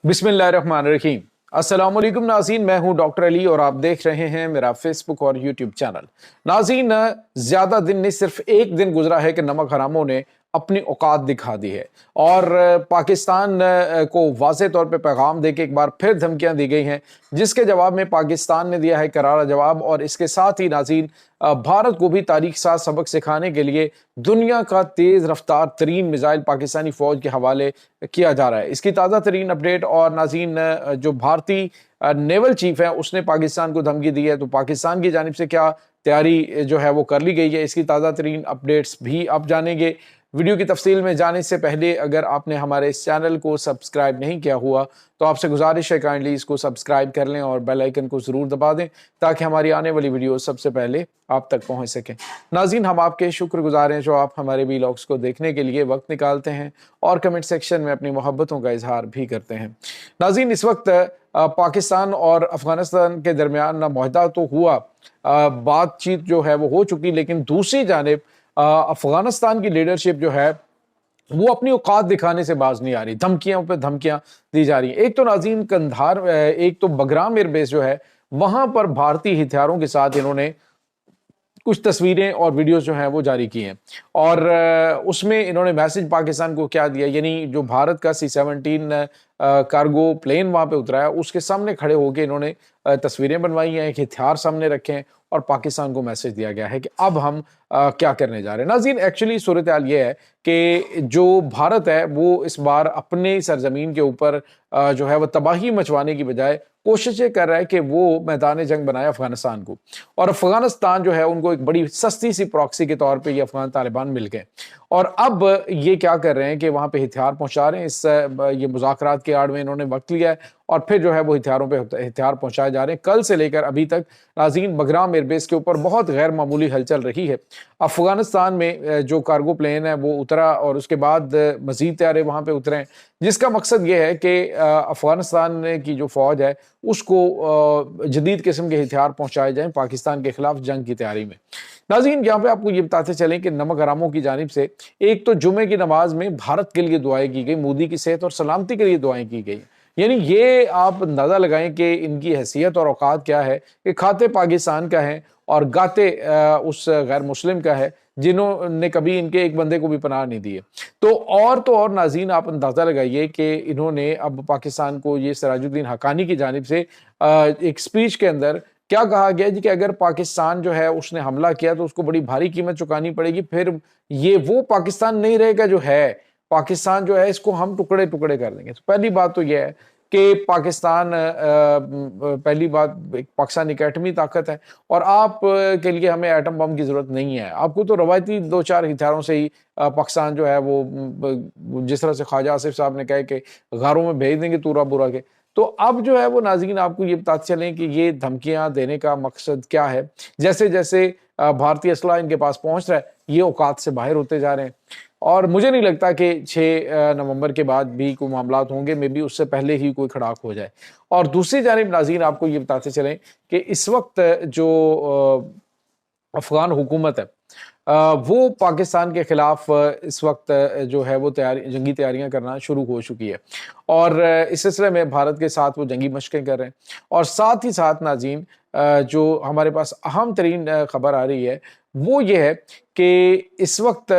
बिस्मिल्लाहिर्रहमानिर्रहीम। अस्सलाम वालेकुम नाज़रीन, मैं हूं डॉक्टर अली और आप देख रहे हैं मेरा फेसबुक और यूट्यूब चैनल। नाज़रीन, ज़्यादा दिन नहीं, सिर्फ एक दिन गुजरा है कि नमक हरामों ने अपनी औकात दिखा दी है और पाकिस्तान को वाज़े तौर पे पैगाम देके एक बार फिर धमकियां दी गई हैं, जिसके जवाब में पाकिस्तान ने दिया है करारा जवाब। और इसके साथ ही नाज़रीन, भारत को भी तारीख साज सबक सिखाने के लिए दुनिया का तेज़ रफ्तार तरीन मिसाइल पाकिस्तानी फ़ौज के हवाले किया जा रहा है। इसकी ताज़ा तरीन अपडेट और नाज़रीन, जो भारतीय नेवल चीफ है उसने पाकिस्तान को धमकी दी है, तो पाकिस्तान की जानिब से क्या तैयारी जो है वो कर ली गई है, इसकी ताज़ा तरीन अपडेट्स भी आप जानेंगे। वीडियो की तफसील में जाने से पहले अगर आपने हमारे इस चैनल को सब्सक्राइब नहीं किया हुआ तो आपसे गुजारिश है काइंडली इसको सब्सक्राइब कर लें और बेल आइकन को ज़रूर दबा दें ताकि हमारी आने वाली वीडियो सबसे पहले आप तक पहुंच सकें। नाज़रीन, हम आपके शुक्रगुजार हैं जो आप हमारे वीलॉग्स को देखने के लिए वक्त निकालते हैं और कमेंट सेक्शन में अपनी मोहब्बतों का इजहार भी करते हैं। नाज़रीन, इस वक्त पाकिस्तान और अफगानिस्तान के दरमियान मुआहदा तो हुआ, बातचीत जो है वो हो चुकी, लेकिन दूसरी जानिब अफगानिस्तान की लीडरशिप जो है वो अपनी औकात दिखाने से बाज नहीं आ रही, धमकियों पे धमकियां दी जा रही हैं। एक तो नाज़रीन कंधार, एक तो बगराम एयरबेस जो है वहां पर भारतीय हथियारों के साथ इन्होंने कुछ तस्वीरें और वीडियोस जो हैं वो जारी की हैं और उसमें इन्होंने मैसेज पाकिस्तान को क्या दिया, यानी जो भारत का C-17 कार्गो प्लेन वहां पे उतरा है उसके सामने खड़े होकर इन्होंने तस्वीरें बनवाई हैं, एक हथियार सामने रखे हैं और पाकिस्तान को मैसेज दिया गया है कि अब हम क्या करने जा रहे हैं। नाज़रीन, एक्चुअली सूरत हाल ये है कि जो भारत है वो इस बार अपने सरजमीन के ऊपर जो है वो तबाही मचवाने की बजाय कोशिश ये कर रहा है कि वो मैदान जंग बनाए अफगानिस्तान को, और अफगानिस्तान जो है उनको एक बड़ी सस्ती सी प्रॉक्सी के तौर पे ये अफगान तालिबान मिल गए और अब ये क्या कर रहे हैं कि वहां पे हथियार पहुंचा रहे हैं। ये मुज़ाकरात के आड़ में इन्होंने वक्त लिया है और फिर जो है वो हथियारों पे हथियार पहुंचाए जा रहे हैं। कल से लेकर अभी तक नाज़रीन बगराम एयरबेस के ऊपर बहुत गैर मामूली हलचल रही है। अफगानिस्तान में जो कार्गो प्लेन है वो उतरा और उसके बाद मजीद तैयारे वहां पे उतरे हैं, जिसका मकसद ये है कि अफगानिस्तान की जो फौज है उसको जदीद किस्म के हथियार पहुंचाए जाएं पाकिस्तान के खिलाफ जंग की तैयारी में। नाज़रीन, यहाँ पे आपको ये बताते चलें कि नमक हरामों की जानिब से एक तो जुमे की नमाज में भारत के लिए दुआएं की गई, मोदी की सेहत और सलामती के लिए दुआएं की गई। यानी ये आप अंदाजा लगाएं कि इनकी हैसियत और औकात क्या है कि खाते पाकिस्तान का है और गाते उस गैर मुस्लिम का है जिन्होंने कभी इनके एक बंदे को भी पनाह नहीं दी है। तो और नाज़रीन, आप अंदाजा लगाइए कि इन्होंने अब पाकिस्तान को ये सिराजुद्दीन हक्कानी की जानिब से एक स्पीच के अंदर क्या कहा गया जी कि अगर पाकिस्तान जो है उसने हमला किया तो उसको बड़ी भारी कीमत चुकानी पड़ेगी, फिर ये वो पाकिस्तान नहीं रहेगा जो है, पाकिस्तान जो है इसको हम टुकड़े टुकड़े कर देंगे। तो पहली बात तो यह है कि पाकिस्तान, पहली बात, पाकिस्तान एक एटमी ताकत है और आप के लिए हमें एटम बम की जरूरत नहीं है। आपको तो रवायती 2-4 हथियारों से ही पाकिस्तान जो है वो जिस तरह से ख्वाजा आसिफ साहब ने कहा कि गारों में भेज देंगे तूरा बुरा के। तो अब जो है वो नाज़रीन आपको ये बताते चलें कि ये धमकियां देने का मकसद क्या है। जैसे जैसे भारतीय असला इनके पास पहुंच रहा है ये औकात से बाहर होते जा रहे हैं और मुझे नहीं लगता कि 6 नवंबर के बाद भी कोई मामलात होंगे, मे बी उससे पहले ही कोई खड़ाक हो जाए। और दूसरी जानिब नाज़रीन आपको ये बताते चलें कि इस वक्त जो अफगान हुकूमत है वो पाकिस्तान के खिलाफ इस वक्त जो है वो जंगी तैयारियां करना शुरू हो चुकी है और इस सिलसिले में भारत के साथ वो जंगी मशकें कर रहे हैं। और साथ ही साथ नाज़रीन, जो हमारे पास अहम तरीन खबर आ रही है वो ये है कि इस वक्त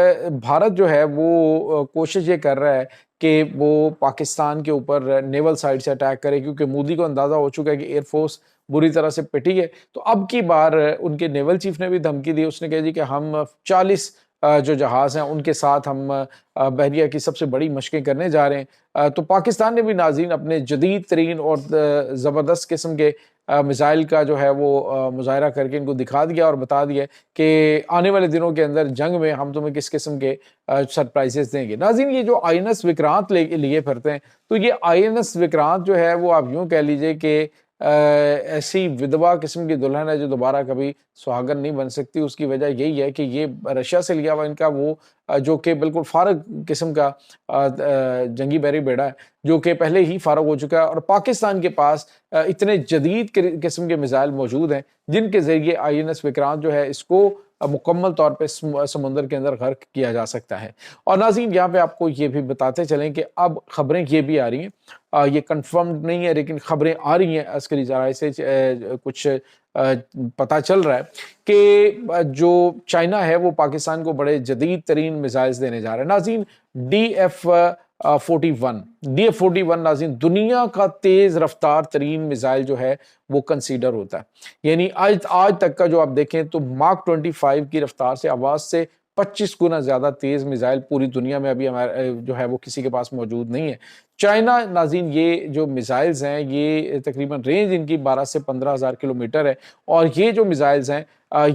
भारत जो है वो कोशिश ये कर रहा है कि वो पाकिस्तान के ऊपर नेवल साइड से अटैक करे, क्योंकि मोदी को अंदाज़ा हो चुका है कि एयरफोर्स बुरी तरह से पिटी है। तो अब की बार उनके नेवल चीफ ने भी धमकी दी, उसने कहा जी कि हम 40 जो जहाज़ हैं उनके साथ हम बहरिया की सबसे बड़ी मशकें करने जा रहे हैं। तो पाकिस्तान ने भी नाज़रीन अपने जदीद तरीन और ज़बरदस्त किस्म के मिसाइल का जो है वो मुजाहरा करके इनको दिखा दिया और बता दिया कि आने वाले दिनों के अंदर जंग में हम तुम्हें किस किस्म के सरप्राइजेस देंगे। नाज़रीन, ये जो INS विक्रांत लिए फिरते हैं, तो ये INS विक्रांत जो है वो आप यूँ कह लीजिए कि ऐसी विधवा किस्म की दुल्हन है जो दोबारा कभी सुहागन नहीं बन सकती। उसकी वजह यही है कि ये रशिया से लिया हुआ इनका वो जो कि बिल्कुल फारग किस्म का जंगी बैरी बेड़ा है, जो कि पहले ही फारग हो चुका है और पाकिस्तान के पास इतने जदीद किस्म के मिसाइल मौजूद हैं जिनके जरिए INS विक्रांत जो है इसको मुकम्मल तौर पे समुंदर के अंदर गर्क किया जा सकता है। और नाज़रीन, यहाँ पे आपको ये भी बताते चलें कि अब खबरें ये भी आ रही हैं یہ کنفرمڈ نہیں ہے لیکن خبریں آ رہی ہیں، عسکری ذرائع سے کچھ پتہ چل رہا ہے کہ جو چائنا ہے وہ پاکستان کو بڑے جدید ترین میزائلز دینے جا رہا ہے۔ ناظرین DF-41 ناظرین دنیا کا تیز رفتار ترین میزائل جو ہے وہ کنسیڈر ہوتا ہے، یعنی آج تک کا جو آپ دیکھیں تو مارک 25 کی رفتار سے آواز سے 25 گنا زیادہ تیز میزائل پوری دنیا میں ابھی ہمارے جو ہے وہ کسی کے پاس موجود نہیں ہے۔ چائنا ناظرین یہ جو میزائلز ہیں یہ تقریباً رینج ان کی 12 سے 15,000 کلومیٹر ہے، اور یہ جو میزائلز ہیں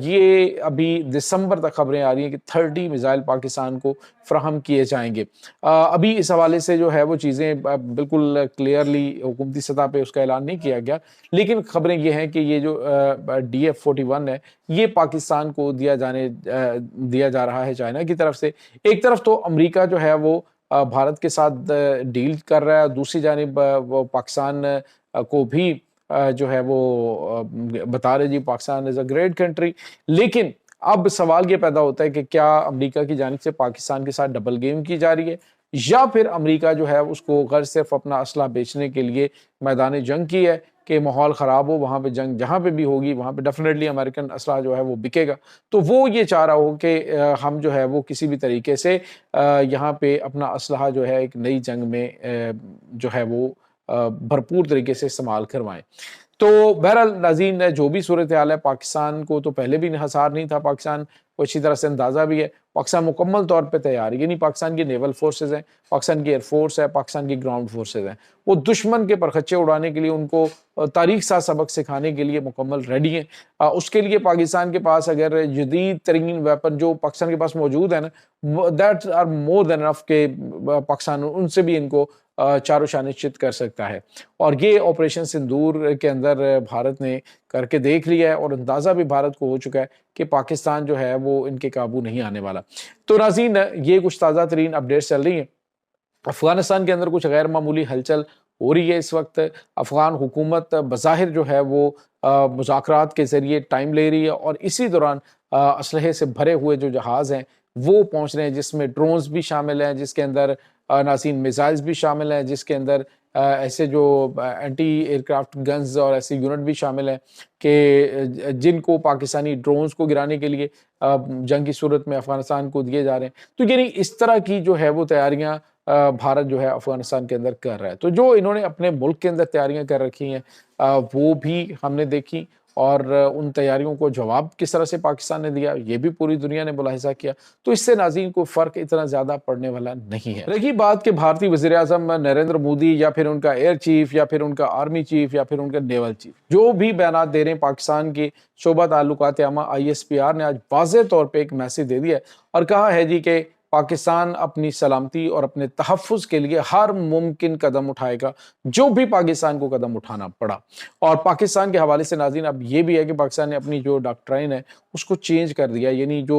یہ ابھی دسمبر تک خبریں آ رہی ہیں کہ 30 میزائل پاکستان کو فراہم کیے جائیں گے۔ ابھی اس حوالے سے جو ہے وہ چیزیں بالکل کلیئرلی حکومتی سطح پہ اس کا اعلان نہیں کیا گیا، لیکن خبریں یہ ہیں کہ یہ جو DF-41 ہے یہ پاکستان کو دیا جا رہا ہے چائنا کی طرف سے۔ ایک طرف تو امریکہ جو ہے وہ بھارت کے ساتھ ڈیل کر رہا ہے، دوسری جانب وہ پاکستان کو بھی جو ہے وہ بتا رہے جی پاکستان از اے گریٹ کنٹری، لیکن اب سوال یہ پیدا ہوتا ہے کہ کیا امریکہ کی جانب سے پاکستان کے ساتھ ڈبل گیم کی جا رہی ہے، یا پھر امریکہ جو ہے اس کو غرض صرف اپنا اسلحہ بیچنے کے لیے میدان جنگ کی ہے کہ ماحول خراب ہو، وہاں پہ جنگ جہاں پہ بھی ہوگی وہاں پہ ڈیفینیٹلی امریکن اسلحہ جو ہے وہ بکے گا، تو وہ یہ چاہ رہا ہو کہ ہم جو ہے وہ کسی بھی طریقے سے یہاں پہ اپنا اسلحہ جو ہے ایک نئی جنگ میں جو ہے وہ بھرپور طریقے سے استعمال کروائیں۔ تو بہرحال ناظرین جو بھی صورتحال ہے، پاکستان کو تو پہلے بھی انحصار نہیں تھا، پاکستان کو اچھی طرح سے اندازہ بھی ہے، پاکستان مکمل طور پہ تیار ہے، یعنی پاکستان کی نیول فورسز ہیں، پاکستان کی ایئر فورس ہے، پاکستان کی گراؤنڈ فورسز ہیں، وہ دشمن کے پرخچے اڑانے کے لیے، ان کو تاریخ ساز سبق سکھانے کے لیے مکمل ریڈی ہیں۔ اس کے لیے پاکستان کے پاس اگر جدید ترین ویپن جو پاکستان کے پاس موجود ہیں نا، دیٹ آر مور دین انف کہ پاکستان ان سے بھی ان کو چاروں شانے چت کر سکتا ہے، اور یہ آپریشن سندور کے اندر بھارت نے کر کے دیکھ لیا ہے، اور اندازہ بھی بھارت کو ہو چکا ہے کہ پاکستان جو ہے وہ ان کے قابو نہیں آنے والا۔ تو ناظرین یہ کچھ تازہ ترین اپڈیٹس چل رہی ہیں۔ افغانستان کے اندر کچھ غیر معمولی ہلچل ہو رہی ہے اس وقت۔ افغان حکومت بظاہر جو ہے وہ مذاکرات کے ذریعے ٹائم لے رہی ہے، اور اسی دوران اسلحے سے بھرے ہوئے جو جہاز ہیں وہ پہنچ رہے ہیں، جس میں ڈرونز بھی شامل ہیں، جس کے اندر ناظرین میزائلز بھی شامل ہیں، جس کے اندر ایسے جو اینٹی ایئر کرافٹ گنز اور ایسے یونٹ بھی شامل ہیں کہ جن کو پاکستانی ڈرونز کو گرانے کے لیے جنگ کی صورت میں افغانستان کو دیے جا رہے ہیں۔ تو یعنی اس طرح کی جو ہے وہ تیاریاں بھارت جو ہے افغانستان کے اندر کر رہا ہے۔ تو جو انہوں نے اپنے ملک کے اندر تیاریاں کر رکھی ہیں وہ بھی ہم نے دیکھی، اور ان تیاریوں کو جواب کس طرح سے پاکستان نے دیا یہ بھی پوری دنیا نے ملاحظہ کیا۔ تو اس سے ناظرین کوئی فرق اتنا زیادہ پڑنے والا نہیں ہے۔ رہی بات کہ بھارتی وزیر اعظم نریندر مودی یا پھر ان کا ایئر چیف یا پھر ان کا آرمی چیف یا پھر ان کا نیول چیف جو بھی بیانات دے رہے ہیں، پاکستان کے شعبہ تعلقات عامہ ISPR نے آج واضح طور پہ ایک میسج دے دیا ہے اور کہا ہے جی کہ پاکستان اپنی سلامتی اور اپنے تحفظ کے لیے ہر ممکن قدم اٹھائے گا جو بھی پاکستان کو قدم اٹھانا پڑا۔ اور پاکستان کے حوالے سے ناظرین اب یہ بھی ہے کہ پاکستان نے اپنی جو ڈاکٹرائن ہے اس کو چینج کر دیا، یعنی جو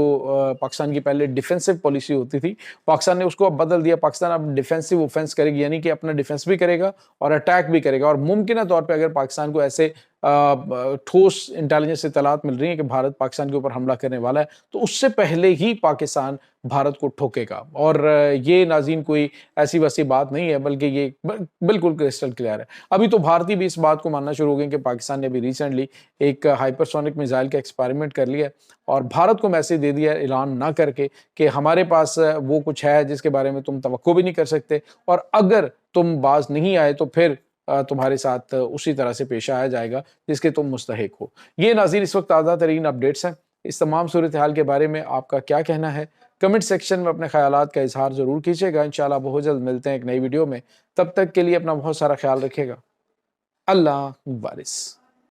پاکستان کی پہلے ڈیفینسو پالیسی ہوتی تھی پاکستان نے اس کو اب بدل دیا۔ پاکستان اب ڈیفینسو اوفینس کرے گی، یعنی کہ اپنا ڈیفینس بھی کرے گا اور اٹیک بھی کرے گا، اور ممکنہ طور پہ اگر پاکستان کو ایسے ٹھوس انٹیلیجنس اطلاعات مل رہی ہیں کہ بھارت پاکستان کے اوپر حملہ کرنے والا ہے تو اس سے پہلے ہی پاکستان بھارت کو ٹھوکے گا۔ اور یہ ناظرین کوئی ایسی ویسی بات نہیں ہے، بلکہ یہ بالکل کرسٹل کلیئر ہے۔ ابھی تو بھارتی بھی اس بات کو ماننا شروع ہو گئے کہ پاکستان نے ابھی ریسنٹلی ایک ہائپرسونک میزائل کا ایکسپیریمنٹ کر لیا ہے اور بھارت کو میسج دے دیا اعلان نہ کر کے کہ ہمارے پاس وہ کچھ ہے جس کے بارے میں تم توقع بھی نہیں کر سکتے، اور اگر تم باز نہیں آئے تو پھر تمہارے ساتھ اسی طرح سے پیش آیا جائے گا جس کے تم مستحق ہو۔ یہ ناظرین اس وقت تازہ ترین اپڈیٹس ہیں۔ اس تمام صورتحال کے بارے میں آپ کا کیا کہنا ہے؟ کمنٹ سیکشن میں اپنے خیالات کا اظہار ضرور کیجیے گا۔ انشاءاللہ بہت جلد ملتے ہیں ایک نئی ویڈیو میں، تب تک کے لیے اپنا بہت سارا خیال رکھیے گا۔ اللہ وارث۔